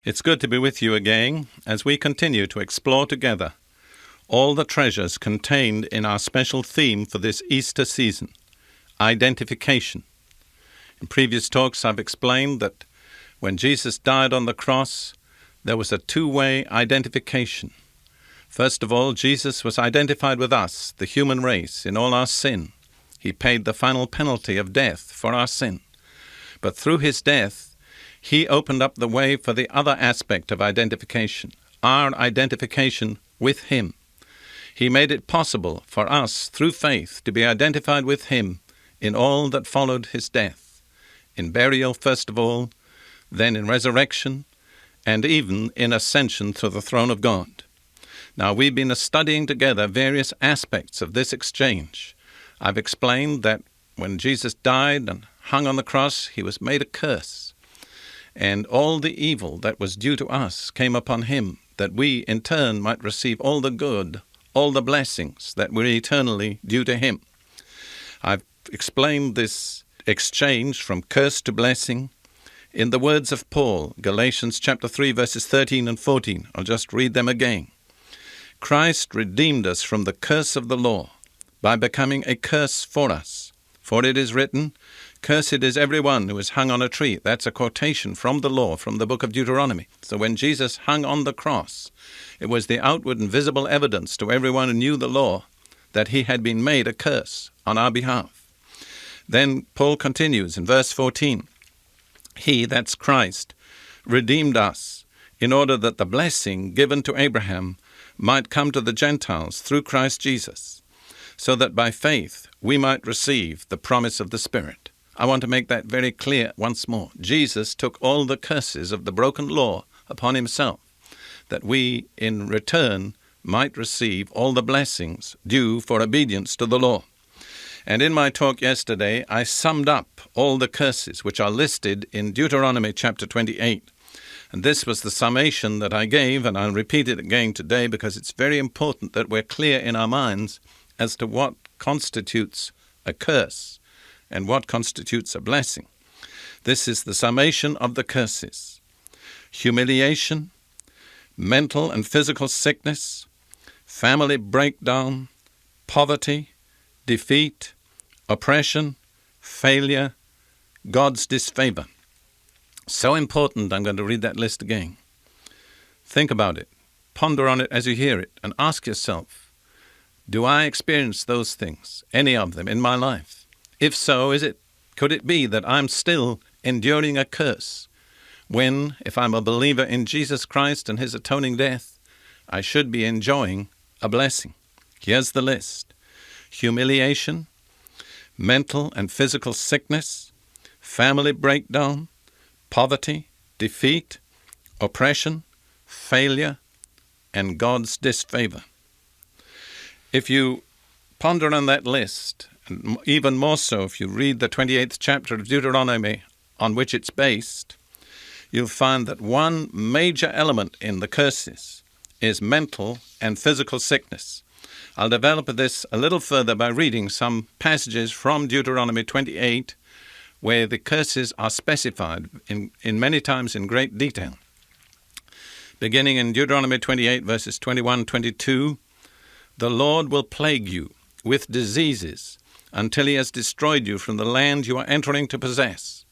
It's good to be with you again as we continue to explore together all the treasures contained in our special theme for this Easter season, identification. In previous talks, I've explained that when Jesus died on the cross, there was a two-way identification. First of all, Jesus was identified with us, the human race, in all our sin. He paid the final penalty of death for our sin. But through his death, he opened up the way for the other aspect of identification, our identification with him. He made it possible for us, through faith, to be identified with him in all that followed his death, in burial first of all, then in resurrection, and even in ascension to the throne of God. Now, we've been studying together various aspects of this exchange. I've explained that when Jesus died and hung on the cross, he was made a curse. And all the evil that was due to us came upon him, that we in turn might receive all the good, all the blessings that were eternally due to him. I've explained this exchange from curse to blessing in the words of Paul, Galatians chapter 3, verses 13 and 14. I'll just read them again. Christ redeemed us from the curse of the law by becoming a curse for us. For it is written, "Cursed is everyone who is hung on a tree." That's a quotation from the law, from the book of Deuteronomy. So when Jesus hung on the cross, it was the outward and visible evidence to everyone who knew the law that he had been made a curse on our behalf. Then Paul continues in verse 14. He, that's Christ, redeemed us in order that the blessing given to Abraham might come to the Gentiles through Christ Jesus, so that by faith we might receive the promise of the Spirit. I want to make that very clear once more. Jesus took all the curses of the broken law upon himself, that we in return might receive all the blessings due for obedience to the law. And in my talk yesterday, I summed up all the curses which are listed in Deuteronomy chapter 28. And this was the summation that I gave, and I'll repeat it again today because it's very important that we're clear in our minds as to what constitutes a curse and what constitutes a blessing. This is the summation of the curses: humiliation, mental and physical sickness, family breakdown, poverty, defeat, oppression, failure, God's disfavor. So important, I'm going to read that list again. Think about it, ponder on it as you hear it, and ask yourself, do I experience those things, any of them, in my life? If so, could it be that I'm still enduring a curse when, if I'm a believer in Jesus Christ and his atoning death, I should be enjoying a blessing? Here's the list: humiliation, mental and physical sickness, family breakdown, poverty, defeat, oppression, failure, and God's disfavor. If you ponder on that list, and even more so if you read the 28th chapter of Deuteronomy on which it's based, you'll find that one major element in the curses is mental and physical sickness. I'll develop this a little further by reading some passages from Deuteronomy 28 where the curses are specified in many times in great detail. Beginning in Deuteronomy 28 verses 21-22, "The Lord will plague you with diseases until he has destroyed you from the land you are entering to possess.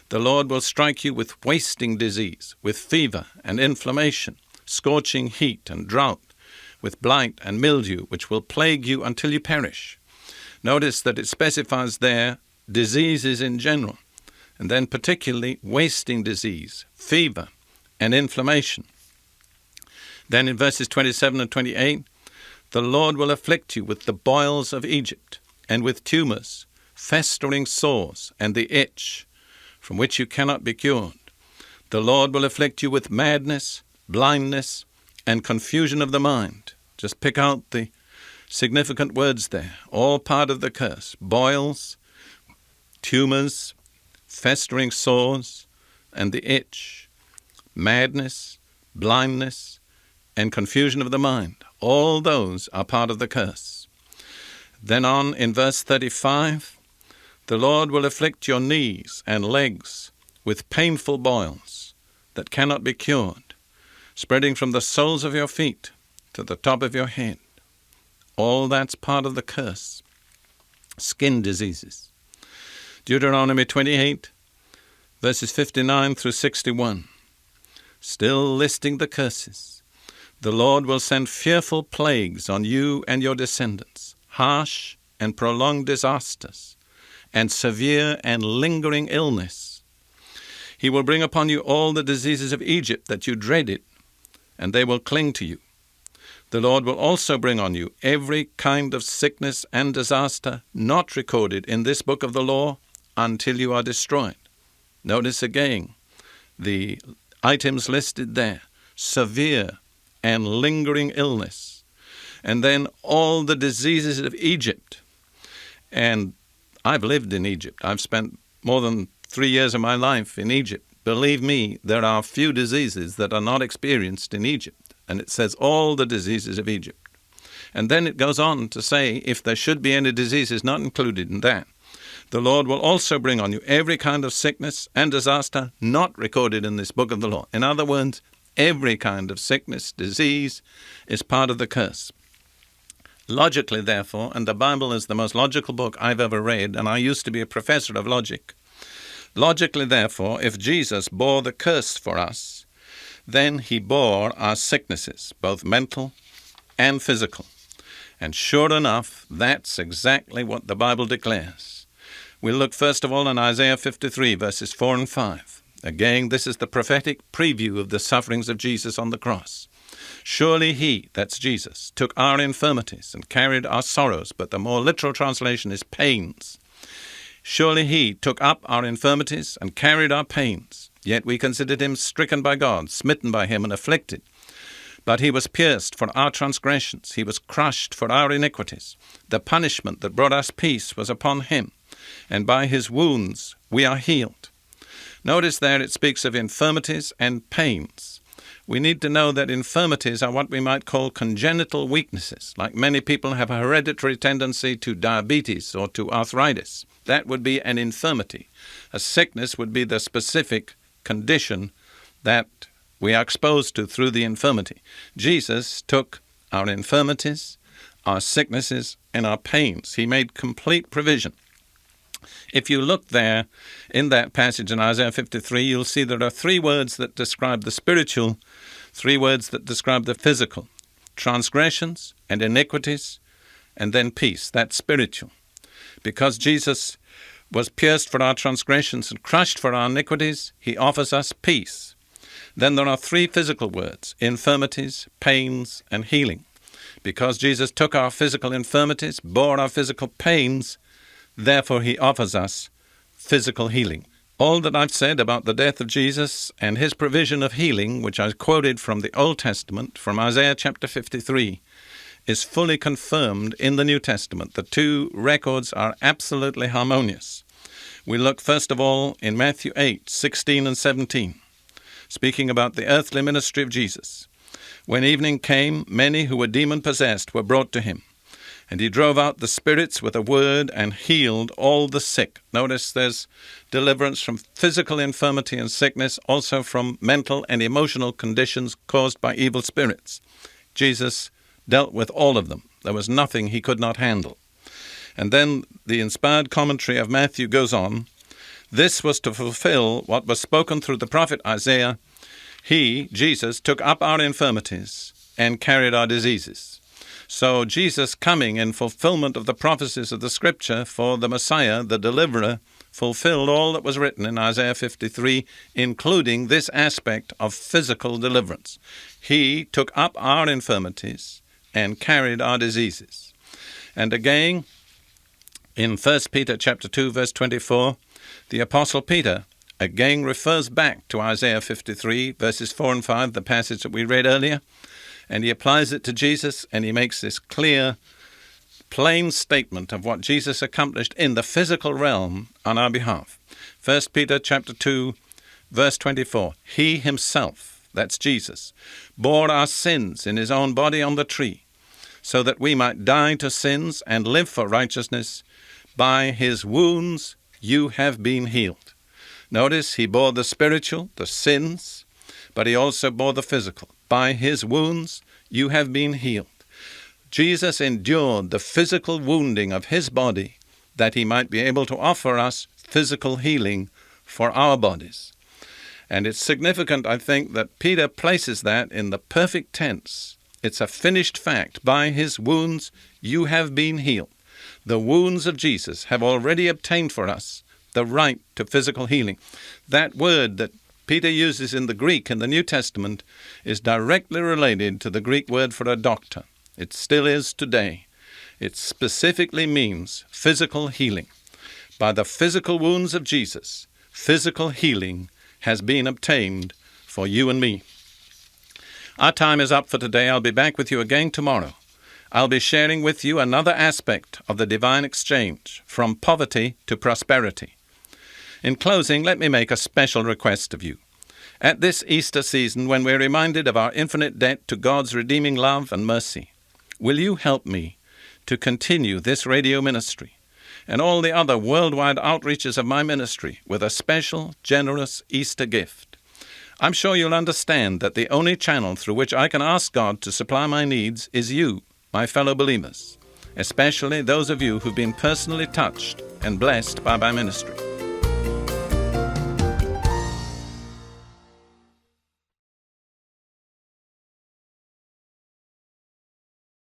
The Lord will strike you with wasting disease, with fever and inflammation, scorching heat and drought, with blight and mildew, which will plague you until you perish." Notice that it specifies there diseases in general, and then particularly wasting disease, fever, and inflammation. Then in verses 27 and 28, "The Lord will afflict you with the boils of Egypt, and with tumors, festering sores, and the itch, from which you cannot be cured. The Lord will afflict you with madness, blindness, and confusion of the mind." Just pick out the significant words there, all part of the curse: boils, tumors, festering sores, and the itch, madness, blindness, and confusion of the mind. All those are part of the curse. Then on in verse 35, "The Lord will afflict your knees and legs with painful boils, that cannot be cured, spreading from the soles of your feet to the top of your head. All that's part of the curse. Skin diseases. Deuteronomy 28, verses 59 through 61. Still listing the curses. The Lord will send fearful plagues on you and your descendants, harsh and prolonged disasters, and severe and lingering illness. He will bring upon you all the diseases of Egypt that you dreaded, and they will cling to you. The Lord will also bring on you every kind of sickness and disaster not recorded in this book of the law until you are destroyed. Notice again the items listed there: severe and lingering illness, and then all the diseases of Egypt. And I've lived in Egypt. I've spent more than 3 years of my life in Egypt. Believe me, there are few diseases that are not experienced in Egypt. And it says all the diseases of Egypt. And then it goes on to say, if there should be any diseases not included in that, the Lord will also bring on you every kind of sickness and disaster not recorded in this book of the law. In other words, every kind of sickness, disease is part of the curse. Logically, therefore, and the Bible is the most logical book I've ever read, and I used to be a professor of logic. Logically, therefore, if Jesus bore the curse for us, then he bore our sicknesses, both mental and physical. And sure enough, that's exactly what the Bible declares. We'll look first of all in Isaiah 53, verses 4 and 5. Again, this is the prophetic preview of the sufferings of Jesus on the cross. Surely he, that's Jesus, took our infirmities and carried our sorrows, but the more literal translation is pains. Surely he took up our infirmities and carried our pains. Yet we considered him stricken by God, smitten by him, and afflicted. But he was pierced for our transgressions. He was crushed for our iniquities. The punishment that brought us peace was upon him, and by his wounds we are healed. Notice there it speaks of infirmities and pains. We need to know that infirmities are what we might call congenital weaknesses, like many people have a hereditary tendency to diabetes or to arthritis. That would be an infirmity. A sickness would be the specific condition that we are exposed to through the infirmity. Jesus took our infirmities, our sicknesses, and our pains. He made complete provision. If you look there in that passage in Isaiah 53, you'll see there are 3 words that describe the spiritual, 3 words that describe the physical: transgressions and iniquities, and then peace. That's spiritual. Because Jesus was pierced for our transgressions and crushed for our iniquities, he offers us peace. Then there are 3 physical words: infirmities, pains, and healing. Because Jesus took our physical infirmities, bore our physical pains, therefore he offers us physical healing. All that I've said about the death of Jesus and his provision of healing, which I quoted from the Old Testament, from Isaiah chapter 53, is fully confirmed in the New Testament. The 2 records are absolutely harmonious. We look first of all in Matthew 8, 16 and 17, speaking about the earthly ministry of Jesus. When evening came, many who were demon-possessed were brought to him, and he drove out the spirits with a word and healed all the sick. Notice there's deliverance from physical infirmity and sickness, also from mental and emotional conditions caused by evil spirits. Jesus dealt with all of them. There was nothing he could not handle. And then the inspired commentary of Matthew goes on. This was to fulfill what was spoken through the prophet Isaiah. He, Jesus, took up our infirmities and carried our diseases. So Jesus, coming in fulfillment of the prophecies of the Scripture for the Messiah, the deliverer, fulfilled all that was written in Isaiah 53, including this aspect of physical deliverance. He took up our infirmities and carried our diseases. And again, in 1 Peter chapter 2, verse 24, the Apostle Peter again refers back to Isaiah 53, verses 4 and 5, the passage that we read earlier, and he applies it to Jesus, and he makes this clear, plain statement of what Jesus accomplished in the physical realm on our behalf. 1 Peter chapter 2, verse 24, he himself, that's Jesus, bore our sins in his own body on the tree, so that we might die to sins and live for righteousness. By his wounds you have been healed. Notice he bore the spiritual, the sins, but he also bore the physical. By his wounds you have been healed. Jesus endured the physical wounding of his body that he might be able to offer us physical healing for our bodies. And it's significant, I think, that Peter places that in the perfect tense. It's a finished fact. By his wounds you have been healed. The wounds of Jesus have already obtained for us the right to physical healing. That word that Peter uses in the Greek in the New Testament is directly related to the Greek word for a doctor. It still is today. It specifically means physical healing. By the physical wounds of Jesus, physical healing has been obtained for you and me. Our time is up for today. I'll be back with you again tomorrow. I'll be sharing with you another aspect of the divine exchange, from poverty to prosperity. In closing, let me make a special request of you. At this Easter season, when we're reminded of our infinite debt to God's redeeming love and mercy, will you help me to continue this radio ministry and all the other worldwide outreaches of my ministry with a special, generous Easter gift? I'm sure you'll understand that the only channel through which I can ask God to supply my needs is you, my fellow believers, especially those of you who've been personally touched and blessed by my ministry.